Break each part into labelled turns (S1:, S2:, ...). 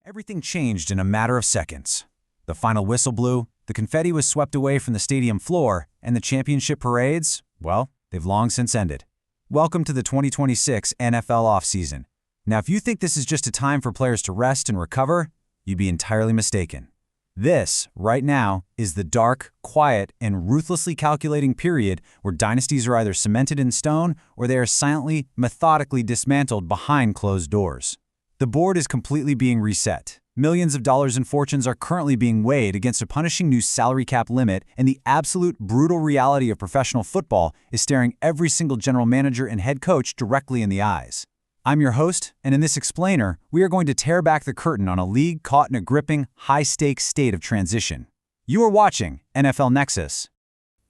S1: Everything changed in a matter of seconds. The final whistle blew, the confetti was swept away from the stadium floor, and the championship parades, well, they've long since ended. Welcome to the 2026 NFL offseason. Now, if you think this is just a time for players to rest and recover, you'd be entirely mistaken. This, right now, is the dark, quiet, and ruthlessly calculating period where dynasties are either cemented in stone or they are silently, methodically dismantled behind closed doors. The board is completely being reset. Millions of dollars in fortunes are currently being weighed against a punishing new salary cap limit, and the absolute brutal reality of professional football is staring every single general manager and head coach directly in the eyes. I'm your host, and in this explainer, we are going to tear back the curtain on a league caught in a gripping, high-stakes state of transition. You are watching NFL Nexus.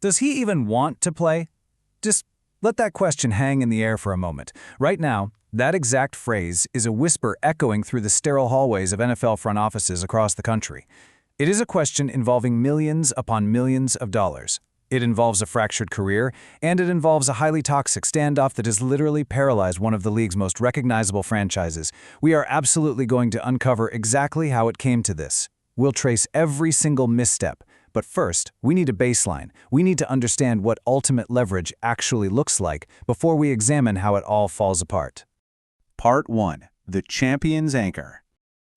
S2: Does he even want to play? Just let that question hang in the air for a moment. Right now, that exact phrase is a whisper echoing through the sterile hallways of NFL front offices across the country. It is a question involving millions upon millions of dollars. It involves a fractured career, and it involves a highly toxic standoff that has literally paralyzed one of the league's most recognizable franchises. We are absolutely going to uncover exactly how it came to this. We'll trace every single misstep. But first, we need a baseline. We need to understand what ultimate leverage actually looks like before we examine how it all falls apart.
S3: Part 1. The Champion's Anchor.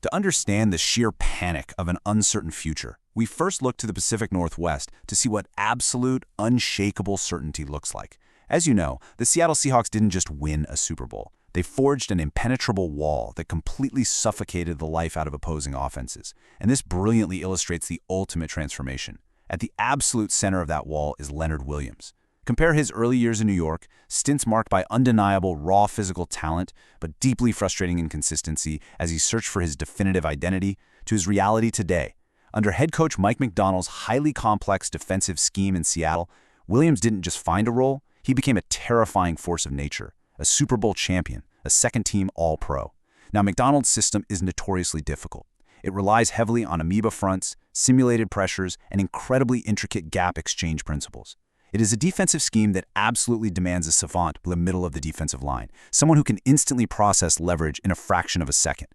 S3: To understand the sheer panic of an uncertain future, we first look to the Pacific Northwest to see what absolute, unshakable certainty looks like. As you know, the Seattle Seahawks didn't just win a Super Bowl. They forged an impenetrable wall that completely suffocated the life out of opposing offenses. And this brilliantly illustrates the ultimate transformation. At the absolute center of that wall is Leonard Williams. Compare his early years in New York, stints marked by undeniable raw physical talent, but deeply frustrating inconsistency as he searched for his definitive identity, to his reality today. Under head coach Mike Macdonald's highly complex defensive scheme in Seattle, Williams didn't just find a role, he became a terrifying force of nature, a Super Bowl champion, a second-team All-Pro. Now, Macdonald's system is notoriously difficult. It relies heavily on amoeba fronts, simulated pressures, and incredibly intricate gap exchange principles. It is a defensive scheme that absolutely demands a savant in the middle of the defensive line, someone who can instantly process leverage in a fraction of a second.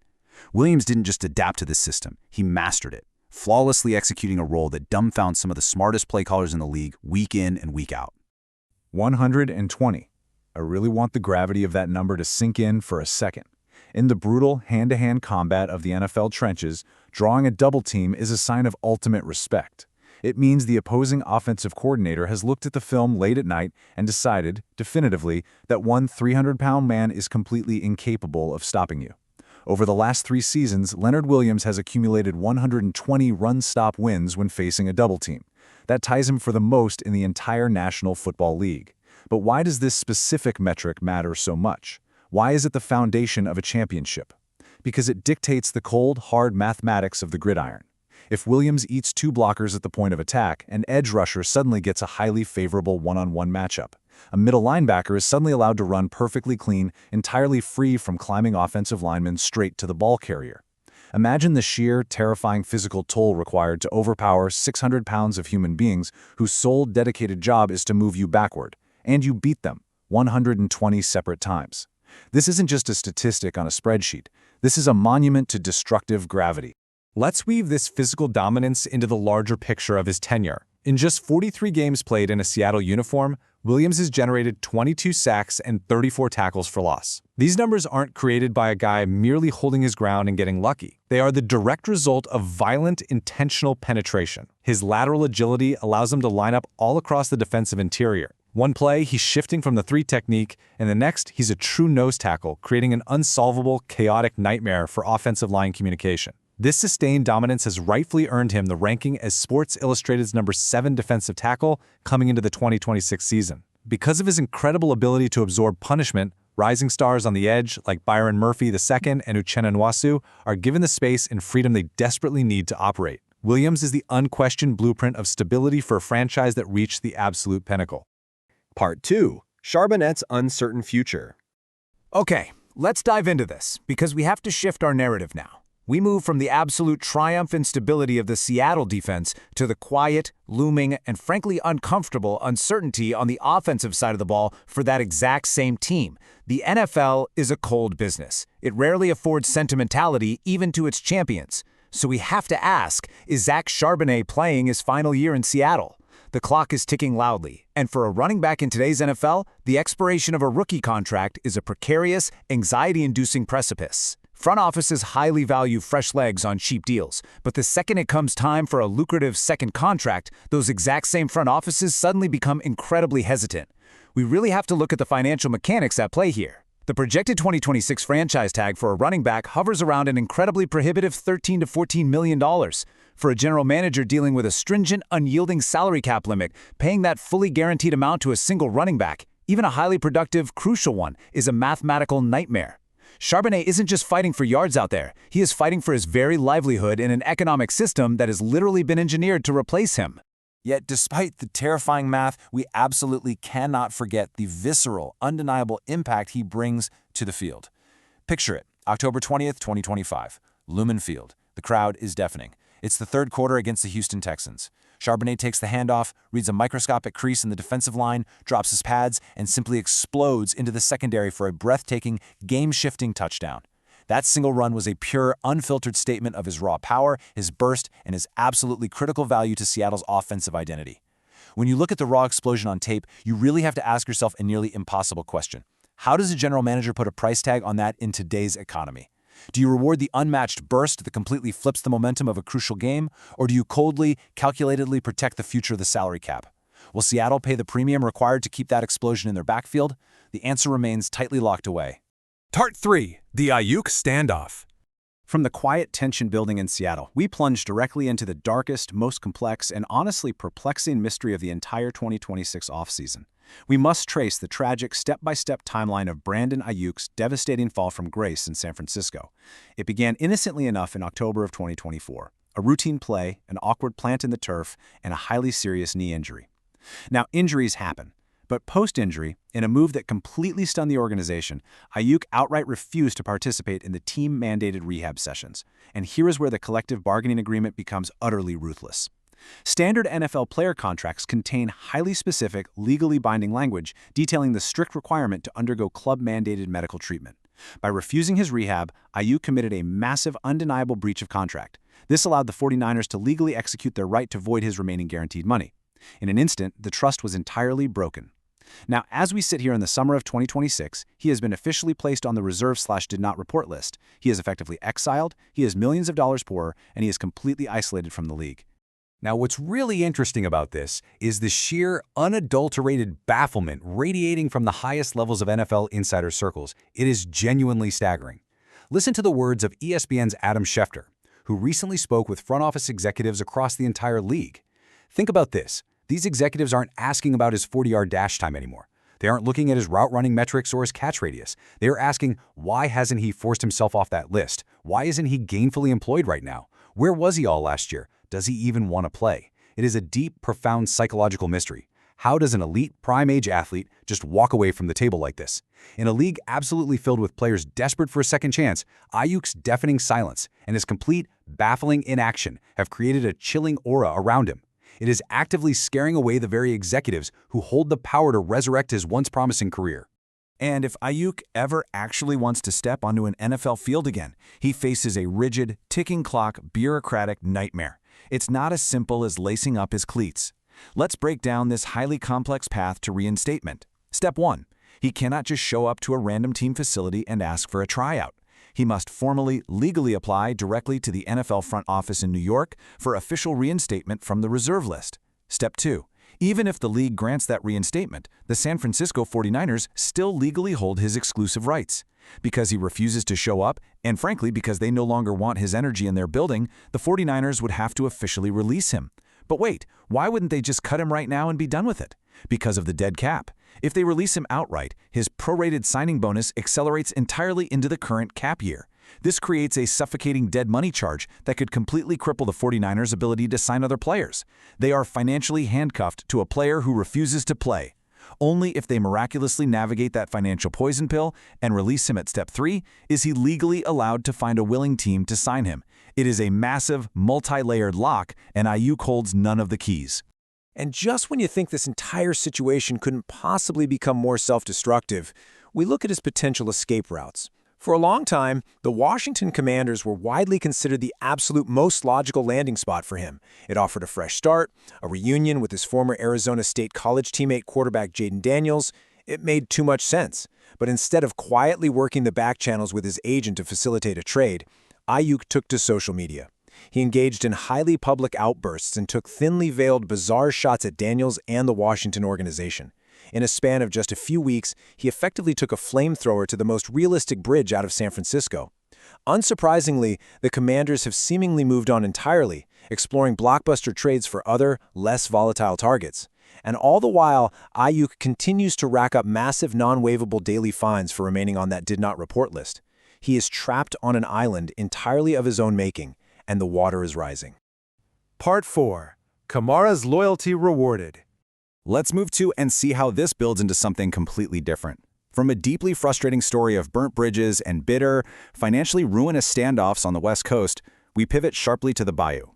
S3: Williams didn't just adapt to this system, he mastered it, flawlessly executing a role that dumbfounds some of the smartest play callers in the league week in and week out.
S2: 120. I really want the gravity of that number to sink in for a second. In the brutal hand-to-hand combat of the NFL trenches, drawing a double team is a sign of ultimate respect. It means the opposing offensive coordinator has looked at the film late at night and decided, definitively, that one 300-pound man is completely incapable of stopping you. Over the last 3 seasons, Leonard Williams has accumulated 120 run-stop wins when facing a double team. That ties him for the most in the entire National Football League. But why does this specific metric matter so much? Why is it the foundation of a championship? Because it dictates the cold, hard mathematics of the gridiron. If Williams eats 2 blockers at the point of attack, an edge rusher suddenly gets a highly favorable one-on-one matchup. A middle linebacker is suddenly allowed to run perfectly clean, entirely free from climbing offensive linemen straight to the ball carrier. Imagine the sheer, terrifying physical toll required to overpower 600 pounds of human beings whose sole dedicated job is to move you backward. And you beat them 120 separate times. This isn't just a statistic on a spreadsheet. This is a monument to destructive gravity.
S4: Let's weave this physical dominance into the larger picture of his tenure. In just 43 games played in a Seattle uniform, Williams has generated 22 sacks and 34 tackles for loss. These numbers aren't created by a guy merely holding his ground and getting lucky. They are the direct result of violent, intentional penetration. His lateral agility allows him to line up all across the defensive interior. One play, he's shifting from the 3 technique, and the next, he's a true nose tackle, creating an unsolvable, chaotic nightmare for offensive line communication. This sustained dominance has rightfully earned him the ranking as Sports Illustrated's number 7 defensive tackle coming into the 2026 season. Because of his incredible ability to absorb punishment, rising stars on the edge like Byron Murphy II and Uchenna Nwasu are given the space and freedom they desperately need to operate. Williams is the unquestioned blueprint of stability for a franchise that reached the absolute pinnacle.
S5: Part 2. Charbonnet's Uncertain Future.
S1: Okay, let's dive into this, because we have to shift our narrative now. We move from the absolute triumph and stability of the Seattle defense to the quiet, looming, and frankly uncomfortable uncertainty on the offensive side of the ball for that exact same team. The NFL is a cold business. It rarely affords sentimentality even to its champions. So we have to ask, is Zach Charbonnet playing his final year in Seattle? The clock is ticking loudly, and for a running back in today's NFL, the expiration of a rookie contract is a precarious, anxiety-inducing precipice. Front offices highly value fresh legs on cheap deals, but the second it comes time for a lucrative second contract, those exact same front offices suddenly become incredibly hesitant. We really have to look at the financial mechanics at play here. The projected 2026 franchise tag for a running back hovers around an incredibly prohibitive $13 to $14 million. For a general manager dealing with a stringent, unyielding salary cap limit, paying that fully guaranteed amount to a single running back, even a highly productive, crucial one, is a mathematical nightmare. Charbonnet isn't just fighting for yards out there. He is fighting for his very livelihood in an economic system that has literally been engineered to replace him.
S3: Yet despite the terrifying math, we absolutely cannot forget the visceral, undeniable impact he brings to the field. Picture it, October 20th, 2025, Lumen Field. The crowd is deafening. It's the third quarter against the Houston Texans. Charbonnet takes the handoff, reads a microscopic crease in the defensive line, drops his pads, and simply explodes into the secondary for a breathtaking, game-shifting touchdown. That single run was a pure, unfiltered statement of his raw power, his burst, and his absolutely critical value to Seattle's offensive identity. When you look at the raw explosion on tape, you really have to ask yourself a nearly impossible question. How does a general manager put a price tag on that in today's economy? Do you reward the unmatched burst that completely flips the momentum of a crucial game, or do you coldly, calculatedly protect the future of the salary cap? Will Seattle pay the premium required to keep that explosion in their backfield? The answer remains tightly locked away.
S4: Part 3. The Ayuk Standoff.
S1: From the quiet tension building in Seattle, we plunge directly into the darkest, most complex, and honestly perplexing mystery of the entire 2026 offseason. We must trace the tragic step-by-step timeline of Brandon Ayuk's devastating fall from grace in San Francisco. It began innocently enough in October of 2024, a routine play, an awkward plant in the turf, and a highly serious knee injury. Now, injuries happen, but post-injury, in a move that completely stunned the organization, Ayuk outright refused to participate in the team-mandated rehab sessions. And here is where the collective bargaining agreement becomes utterly ruthless. Standard NFL player contracts contain highly specific, legally binding language detailing the strict requirement to undergo club-mandated medical treatment. By refusing his rehab, Ayuk committed a massive, undeniable breach of contract. This allowed the 49ers to legally execute their right to void his remaining guaranteed money. In an instant, the trust was entirely broken. Now, as we sit here in the summer of 2026, he has been officially placed on the reserve/did-not-report list. He is effectively exiled, he is millions of dollars poorer, and he is completely isolated from the league.
S4: Now, what's really interesting about this is the sheer, unadulterated bafflement radiating from the highest levels of NFL insider circles. It is genuinely staggering. Listen to the words of ESPN's Adam Schefter, who recently spoke with front office executives across the entire league. Think about this. These executives aren't asking about his 40-yard dash time anymore. They aren't looking at his route running metrics or his catch radius. They are asking, why hasn't he forced himself off that list? Why isn't he gainfully employed right now? Where was he all last year? Does he even want to play? It is a deep, profound psychological mystery. How does an elite, prime-age athlete just walk away from the table like this? In a league absolutely filled with players desperate for a second chance, Ayuk's deafening silence and his complete, baffling inaction have created a chilling aura around him. It is actively scaring away the very executives who hold the power to resurrect his once promising career.
S3: And if Ayuk ever actually wants to step onto an NFL field again, he faces a rigid, ticking clock, bureaucratic nightmare. It's not as simple as lacing up his cleats. Let's break down this highly complex path to reinstatement. Step 1. He cannot just show up to a random team facility and ask for a tryout. He must formally, legally apply directly to the NFL front office in New York for official reinstatement from the reserve list. Step 2. Even if the league grants that reinstatement, the San Francisco 49ers still legally hold his exclusive rights. Because he refuses to show up, and frankly because they no longer want his energy in their building, the 49ers would have to officially release him. But wait, why wouldn't they just cut him right now and be done with it? Because of the dead cap. If they release him outright, his prorated signing bonus accelerates entirely into the current cap year. This creates a suffocating dead money charge that could completely cripple the 49ers' ability to sign other players. They are financially handcuffed to a player who refuses to play. Only if they miraculously navigate that financial poison pill and release him at step 3 is he legally allowed to find a willing team to sign him. It is a massive, multi-layered lock, and Ayuk holds none of the keys.
S1: And just when you think this entire situation couldn't possibly become more self-destructive, we look at his potential escape routes. For a long time, the Washington Commanders were widely considered the absolute most logical landing spot for him. It offered a fresh start, a reunion with his former Arizona State College teammate quarterback Jaden Daniels. It made too much sense. But instead of quietly working the back channels with his agent to facilitate a trade, Ayuk took to social media. He engaged in highly public outbursts and took thinly veiled bizarre shots at Daniels and the Washington organization. In a span of just a few weeks, he effectively took a flamethrower to the most realistic bridge out of San Francisco. Unsurprisingly, the Commanders have seemingly moved on entirely, exploring blockbuster trades for other, less volatile targets. And all the while, Ayuk continues to rack up massive non-waivable daily fines for remaining on that did-not-report list. He is trapped on an island entirely of his own making, and the water is rising.
S4: Part 4. Kamara's loyalty rewarded.
S3: Let's move to and see how this builds into something completely different. From a deeply frustrating story of burnt bridges and bitter, financially ruinous standoffs on the West Coast, we pivot sharply to the Bayou.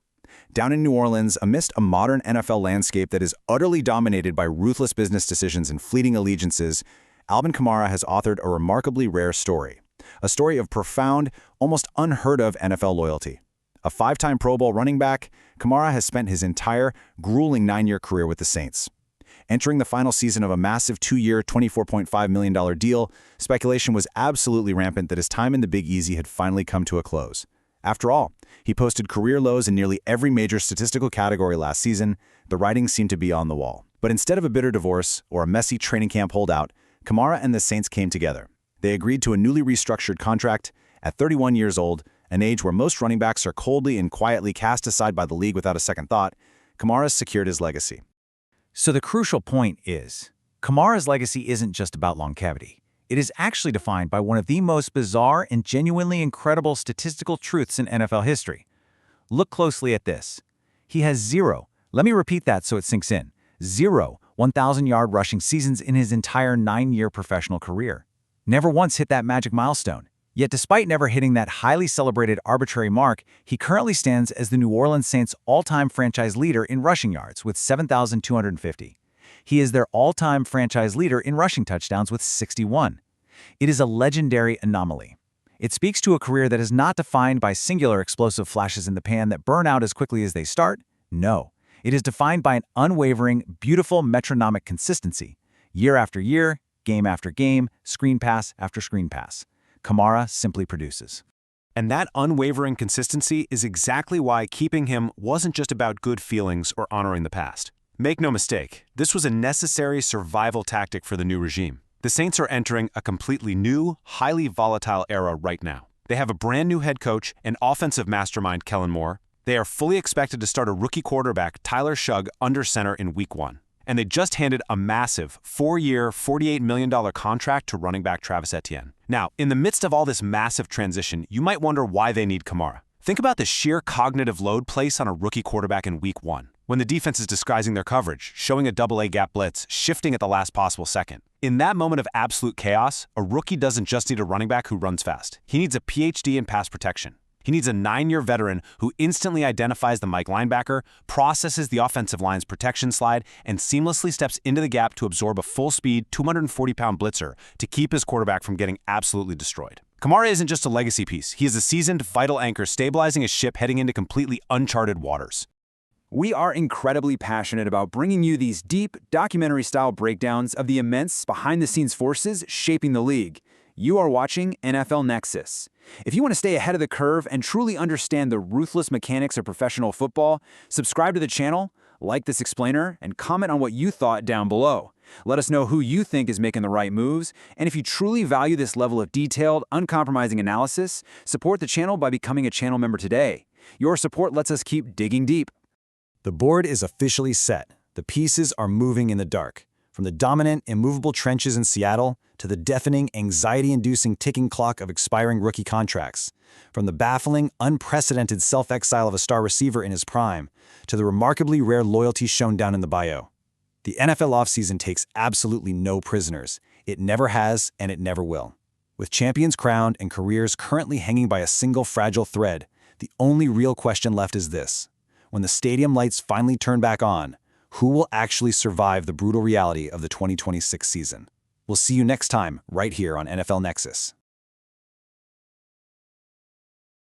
S3: Down in New Orleans, amidst a modern NFL landscape that is utterly dominated by ruthless business decisions and fleeting allegiances, Alvin Kamara has authored a remarkably rare story. A story of profound, almost unheard-of NFL loyalty. A 5-time Pro Bowl running back, Kamara has spent his entire, grueling 9-year career with the Saints. Entering the final season of a massive 2-year, $24.5 million deal, speculation was absolutely rampant that his time in the Big Easy had finally come to a close. After all, he posted career lows in nearly every major statistical category last season. The writing seemed to be on the wall. But instead of a bitter divorce or a messy training camp holdout, Kamara and the Saints came together. They agreed to a newly restructured contract. At 31 years old, an age where most running backs are coldly and quietly cast aside by the league without a second thought, Kamara secured his legacy.
S1: So the crucial point is, Kamara's legacy isn't just about longevity. It is actually defined by one of the most bizarre and genuinely incredible statistical truths in NFL history. Look closely at this. He has 0, let me repeat that so it sinks in, 0 1,000-yard rushing seasons in his entire 9-year professional career. Never once hit that magic milestone. Yet despite never hitting that highly celebrated arbitrary mark, he currently stands as the New Orleans Saints' all-time franchise leader in rushing yards with 7,250. He is their all-time franchise leader in rushing touchdowns with 61. It is a legendary anomaly. It speaks to a career that is not defined by singular explosive flashes in the pan that burn out as quickly as they start. No, it is defined by an unwavering, beautiful metronomic consistency. Year after year, game after game, screen pass after screen pass. Kamara simply produces.
S3: And that unwavering consistency is exactly why keeping him wasn't just about good feelings or honoring the past. Make no mistake, this was a necessary survival tactic for the new regime. The Saints are entering a completely new, highly volatile era right now. They have a brand new head coach and offensive mastermind Kellen Moore. They are fully expected to start a rookie quarterback, Tyler Shugg, under center in Week 1. And they just handed a massive 4-year, $48 million contract to running back Travis Etienne. Now, in the midst of all this massive transition, you might wonder why they need Kamara. Think about the sheer cognitive load placed on a rookie quarterback in Week 1, when the defense is disguising their coverage, showing a double-A gap blitz, shifting at the last possible second. In that moment of absolute chaos, a rookie doesn't just need a running back who runs fast. He needs a PhD in pass protection. He needs a 9-year veteran who instantly identifies the Mike linebacker, processes the offensive line's protection slide, and seamlessly steps into the gap to absorb a full-speed, 240-pound blitzer to keep his quarterback from getting absolutely destroyed. Kamara isn't just a legacy piece. He is a seasoned, vital anchor stabilizing his ship heading into completely uncharted waters.
S6: We are incredibly passionate about bringing you these deep, documentary-style breakdowns of the immense behind-the-scenes forces shaping the league. You are watching NFL Nexus. If you want to stay ahead of the curve and truly understand the ruthless mechanics of professional football, subscribe to the channel, like this explainer, and comment on what you thought down below. Let us know who you think is making the right moves, and if you truly value this level of detailed, uncompromising analysis, support the channel by becoming a channel member today. Your support lets us keep digging deep.
S1: The board is officially set. The pieces are moving in the dark. From the dominant, immovable trenches in Seattle to the deafening, anxiety-inducing ticking clock of expiring rookie contracts. From the baffling, unprecedented self-exile of a star receiver in his prime to the remarkably rare loyalty shown down in the Bayou.
S3: The NFL offseason takes absolutely no prisoners. It never has, and it never will. With champions crowned and careers currently hanging by a single fragile thread, the only real question left is this. When the stadium lights finally turn back on, who will actually survive the brutal reality of the 2026 season? We'll see you next time, right here on NFL Nexus.